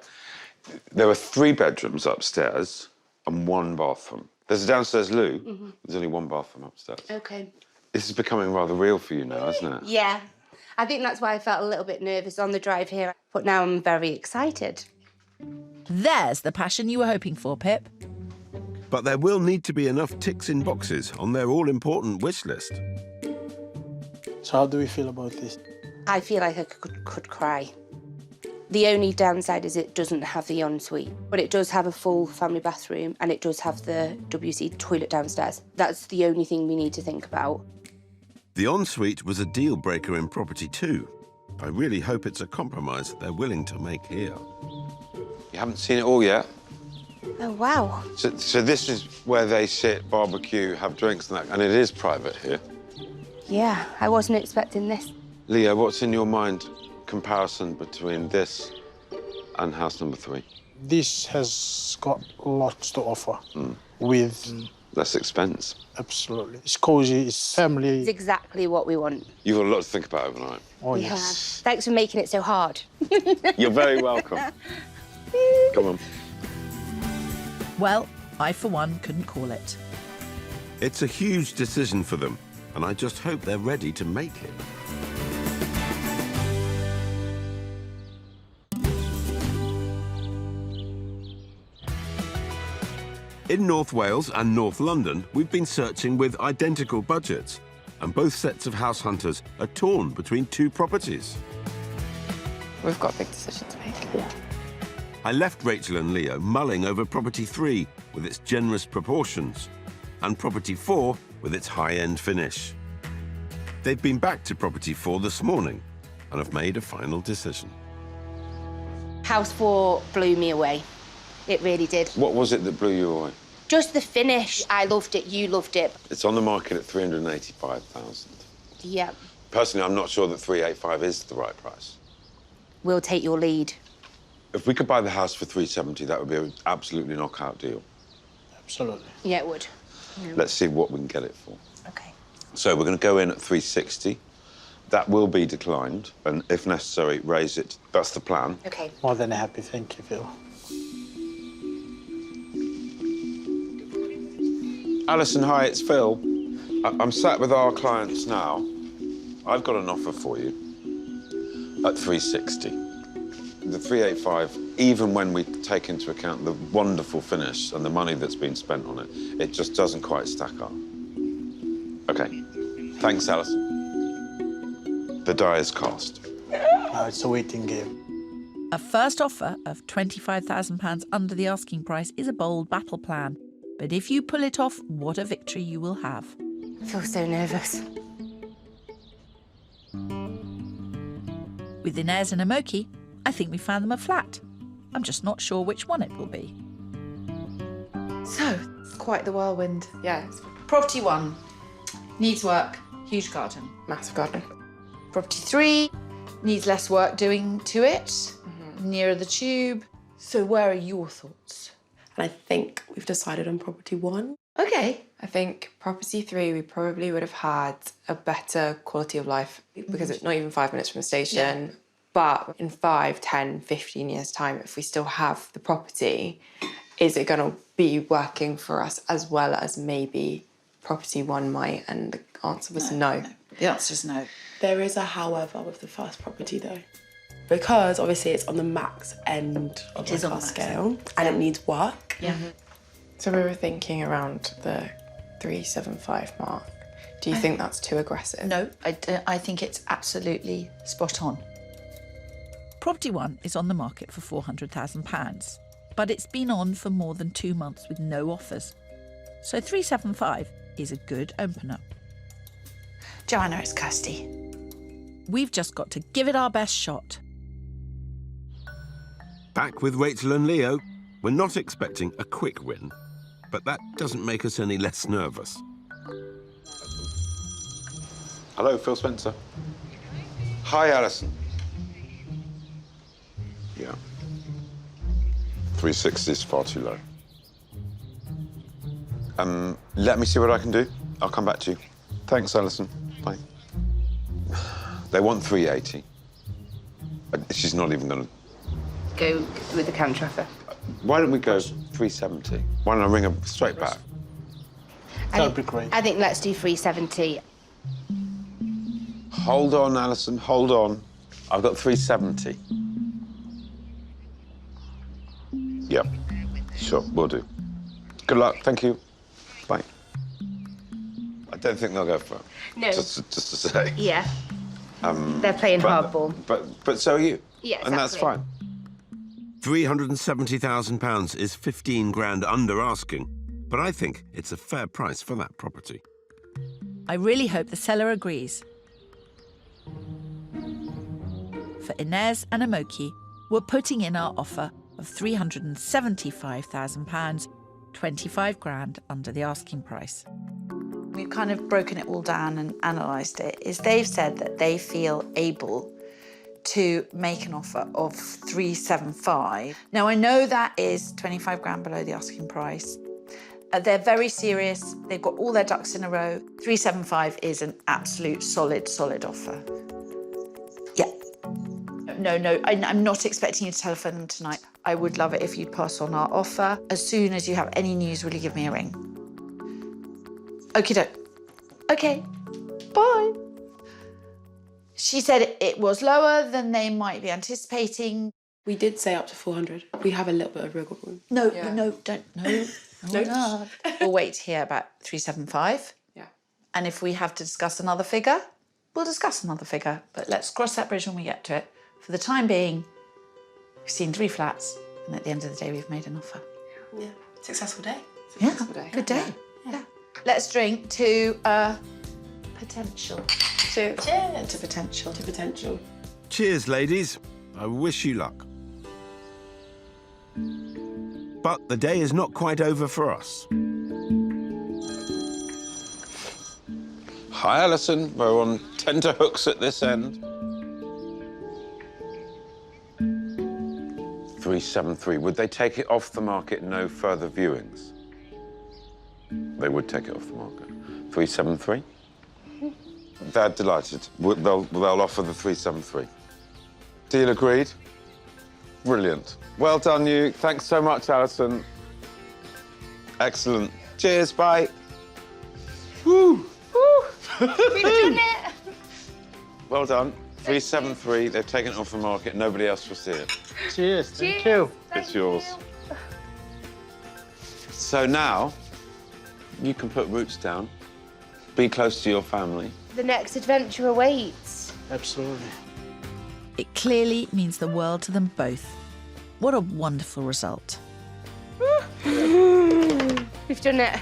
[SPEAKER 9] There are 3 bedrooms upstairs and 1 bathroom. There's a downstairs loo. There's only 1 bathroom upstairs.
[SPEAKER 4] Okay.
[SPEAKER 9] This is becoming rather real for you now, isn't it?
[SPEAKER 4] Yeah. I think that's why I felt a little bit nervous on the drive here, but now I'm very excited.
[SPEAKER 2] There's the passion you were hoping for, Pip.
[SPEAKER 1] But there will need to be enough ticks in boxes on their all-important wish list.
[SPEAKER 7] So how do we feel about this?
[SPEAKER 4] I feel like I could cry. The only downside is it doesn't have the ensuite, but it does have a full family bathroom and it does have the WC toilet downstairs. That's the only thing we need to think about.
[SPEAKER 1] The ensuite was a deal breaker in property 2. I really hope it's a compromise they're willing to make here.
[SPEAKER 9] You haven't seen it all yet?
[SPEAKER 4] Oh, wow.
[SPEAKER 9] So this is where they sit, barbecue, have drinks and that, and it is private here.
[SPEAKER 4] Yeah, I wasn't expecting this.
[SPEAKER 9] Leo, what's in your mind comparison between this and house number 3?
[SPEAKER 7] This has got lots to offer with...
[SPEAKER 9] Less expense.
[SPEAKER 7] Absolutely. It's cozy, it's family.
[SPEAKER 4] It's exactly what we want.
[SPEAKER 9] You've got a lot to think about overnight.
[SPEAKER 7] Oh,
[SPEAKER 4] We
[SPEAKER 7] yes.
[SPEAKER 4] have. Thanks for making it so hard.
[SPEAKER 9] You're very welcome. Come on.
[SPEAKER 2] Well, I, for one, couldn't call it.
[SPEAKER 1] It's a huge decision for them, and I just hope they're ready to make it. In North Wales and North London, we've been searching with identical budgets, and both sets of house hunters are torn between 2 properties.
[SPEAKER 10] We've got a big decision to make. Yeah.
[SPEAKER 1] I left Rachel and Leo mulling over property 3 with its generous proportions, and property 4 with its high-end finish. They've been back to property 4 this morning and have made a final decision.
[SPEAKER 4] House 4 blew me away. It really did.
[SPEAKER 9] What was it that blew you away?
[SPEAKER 4] Just the finish. I loved it. You loved it.
[SPEAKER 9] It's on the market at 385,000.
[SPEAKER 4] Yeah.
[SPEAKER 9] Personally, I'm not sure that 385 is the right price.
[SPEAKER 4] We'll take your lead.
[SPEAKER 9] If we could buy the house for 370, that would be an absolutely knockout deal.
[SPEAKER 7] Absolutely.
[SPEAKER 4] Yeah, it would.
[SPEAKER 9] Let's see what we can get it for.
[SPEAKER 4] Okay.
[SPEAKER 9] So we're going to go in at 360. That will be declined, and if necessary, raise it. That's the plan.
[SPEAKER 4] Okay.
[SPEAKER 7] More than happy, thank you, Phil.
[SPEAKER 9] Alison, hi, it's Phil. I'm sat with our clients now. I've got an offer for you at 360. The 385, even when we take into account the wonderful finish and the money that's been spent on it, it just doesn't quite stack up. Okay. Thanks, Alison. The die is cast.
[SPEAKER 7] Now it's a waiting game.
[SPEAKER 2] A first offer of £25,000 under the asking price is a bold battle plan. But if you pull it off, what a victory you will have.
[SPEAKER 4] I feel so nervous.
[SPEAKER 2] With Inez and Amoki, I think we found them a flat. I'm just not sure which one it will be.
[SPEAKER 3] So, quite the whirlwind.
[SPEAKER 10] Yeah, it's
[SPEAKER 3] Property 1 needs work, huge garden.
[SPEAKER 10] massive garden.
[SPEAKER 3] Property 3 needs less work doing to it, nearer the tube. So, where are your thoughts?
[SPEAKER 5] And I think we've decided on property 1.
[SPEAKER 3] Okay.
[SPEAKER 5] I think property 3, we probably would have had a better quality of life because it's not even 5 minutes from the station.
[SPEAKER 3] Yeah.
[SPEAKER 5] But in 5, 10, 15 years' time, if we still have the property, is it going to be working for us as well as maybe property 1 might? And the answer was no.
[SPEAKER 3] The answer is no.
[SPEAKER 11] There is a however with the first property though. Because obviously it's on the max end of
[SPEAKER 3] It is on
[SPEAKER 11] our
[SPEAKER 3] the max
[SPEAKER 11] scale and it needs work.
[SPEAKER 3] Yeah.
[SPEAKER 10] So we were thinking around the 375 mark. Do you think that's too aggressive?
[SPEAKER 3] No, I think it's absolutely spot on.
[SPEAKER 2] Property One is on the market for £400,000, but it's been on for more than 2 months with no offers. So 375 is a good opener.
[SPEAKER 3] Joanna, it's Kirsty.
[SPEAKER 2] We've just got to give it our best shot.
[SPEAKER 1] Back with Rachel and Leo. We're not expecting a quick win, but that doesn't make us any less nervous.
[SPEAKER 9] Hello, Phil Spencer. Hi, Alison. Yeah. 360 is far too low. Let me see what I can do. I'll come back to you. Thanks, Alison. Bye. They want 380. She's not even going to...
[SPEAKER 4] Go with the counter offer.
[SPEAKER 9] Why don't we go 370? Why don't I ring her straight back?
[SPEAKER 7] That'd be great.
[SPEAKER 4] I think let's do 370.
[SPEAKER 9] Hold on, Alison, hold on. I've got 370. Yep, sure, will do. Good luck, thank you. Bye. I don't think they'll go for it.
[SPEAKER 4] No.
[SPEAKER 9] Just to say.
[SPEAKER 4] Yeah. They're playing hardball.
[SPEAKER 9] But so are you.
[SPEAKER 4] Yeah,
[SPEAKER 9] And that's
[SPEAKER 4] exactly.
[SPEAKER 9] fine.
[SPEAKER 1] £370,000 is 15 grand under asking, but I think it's a fair price for that property.
[SPEAKER 2] I really hope the seller agrees. For Inez and Amoki, we're putting in our offer of £375,000, 25 grand under the asking price.
[SPEAKER 3] We've kind of broken it all down and analysed it. Is they've said that they feel able to make an offer of 375. Now, I know that is 25 grand below the asking price. They're very serious. They've got all their ducks in a row. 375 is an absolute solid offer. Yeah. No, I'm not expecting you to telephone them tonight. I would love it if you'd pass on our offer. As soon as you have any news, will you give me a ring? Okie doke. Okay, bye. She said it was lower than they might be anticipating.
[SPEAKER 11] We did say up to 400. We have a little bit of wiggle room.
[SPEAKER 3] No, don't. We'll wait to hear about 375.
[SPEAKER 11] Yeah.
[SPEAKER 3] And if we have to discuss another figure, we'll discuss another figure. But let's cross that bridge when we get to it. For the time being, we've seen 3 flats, and at the end of the day, we've made an offer.
[SPEAKER 11] Yeah. Successful day.
[SPEAKER 3] Good day. Yeah. Let's drink to potential.
[SPEAKER 11] Cheers.
[SPEAKER 3] To potential.
[SPEAKER 11] To potential.
[SPEAKER 1] Cheers, ladies. I wish you luck. But the day is not quite over for us.
[SPEAKER 9] Hi, Alison. We're on tenterhooks at this end. 373. Would they take it off the market, no further viewings? They would take it off the market. 373? They're delighted. They'll offer the 373. Deal agreed? Brilliant. Well done, you. Thanks so much, Alison. Excellent. Cheers, bye. Woo!
[SPEAKER 4] Woo! We've done it!
[SPEAKER 9] Well done. 373. They've taken it off the market. Nobody else will see it.
[SPEAKER 7] Cheers, thank you.
[SPEAKER 9] It's yours. So now, you can put roots down, be close to your family.
[SPEAKER 4] The next adventure awaits.
[SPEAKER 7] Absolutely.
[SPEAKER 2] It clearly means the world to them both. What a wonderful result.
[SPEAKER 4] We've done it.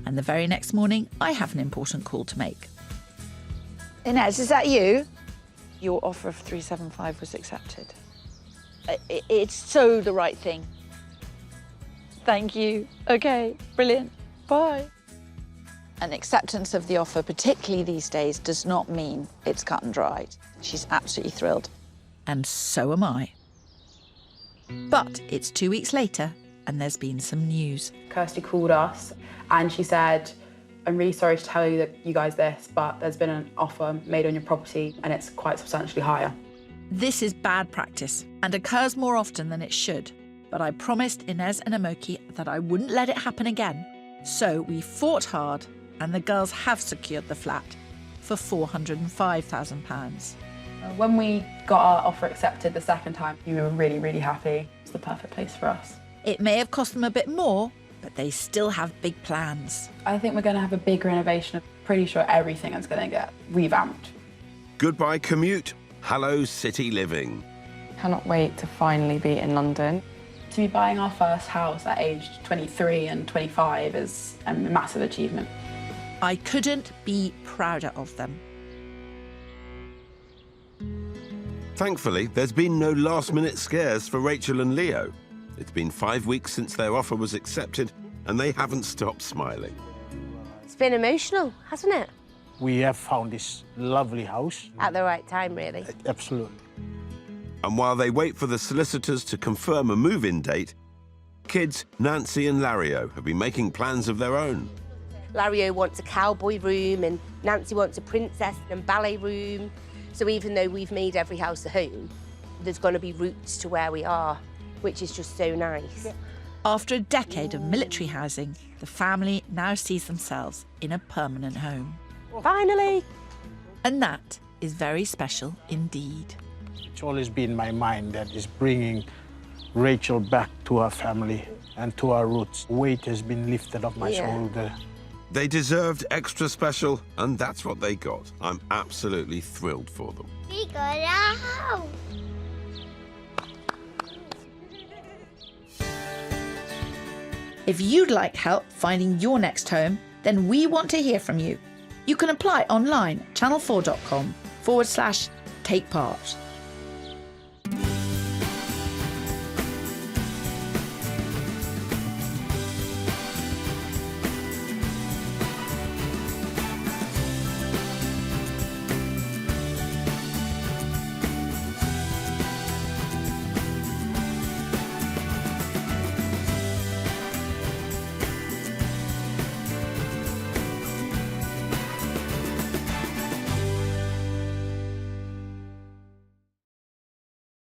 [SPEAKER 2] And the very next morning, I have an important call to make.
[SPEAKER 3] Inez, is that you? Your offer of 375 was accepted. It's so the right thing. Thank you. Okay, brilliant. Bye. An acceptance of the offer, particularly these days, does not mean it's cut and dried. She's absolutely thrilled.
[SPEAKER 2] And so am I. But it's 2 weeks later, and there's been some news.
[SPEAKER 11] Kirsty called us and she said, I'm really sorry to tell you guys this, but there's been an offer made on your property and it's quite substantially higher.
[SPEAKER 2] This is bad practice and occurs more often than it should. But I promised Inez and Amoki that I wouldn't let it happen again. So we fought hard, and the girls have secured the flat for £405,000.
[SPEAKER 11] When we got our offer accepted the second time, we were really, really happy. It's the perfect place for us.
[SPEAKER 2] It may have cost them a bit more, but they still have big plans.
[SPEAKER 11] I think we're going to have a big renovation. I'm pretty sure everything is going to get revamped.
[SPEAKER 1] Goodbye commute. Hello city living.
[SPEAKER 5] Cannot wait to finally be in London.
[SPEAKER 11] To be buying our first house at age 23 and 25 is a massive achievement.
[SPEAKER 2] I couldn't be prouder of them.
[SPEAKER 1] Thankfully, there's been no last-minute scares for Rachel and Leo. It's been 5 weeks since their offer was accepted, and they haven't stopped smiling.
[SPEAKER 12] It's been emotional, hasn't it?
[SPEAKER 7] We have found this lovely house.
[SPEAKER 12] At the right time, really.
[SPEAKER 7] Absolutely.
[SPEAKER 1] And while they wait for the solicitors to confirm a move-in date, kids Nancy and Lario have been making plans of their own.
[SPEAKER 12] Lario wants a cowboy room and Nancy wants a princess and ballet room. So even though we've made every house a home, there's going to be roots to where we are, which is just so nice.
[SPEAKER 2] After a decade of military housing, the family now sees themselves in a permanent home.
[SPEAKER 12] Finally!
[SPEAKER 2] And that is very special indeed.
[SPEAKER 7] It's always been my mind that is bringing Rachel back to her family and to our roots. Weight has been lifted off my shoulder.
[SPEAKER 1] They deserved extra special, and that's what they got. I'm absolutely thrilled for them.
[SPEAKER 13] We got a house.
[SPEAKER 2] If you'd like help finding your next home, then we want to hear from you. You can apply online at channel4.com/take part.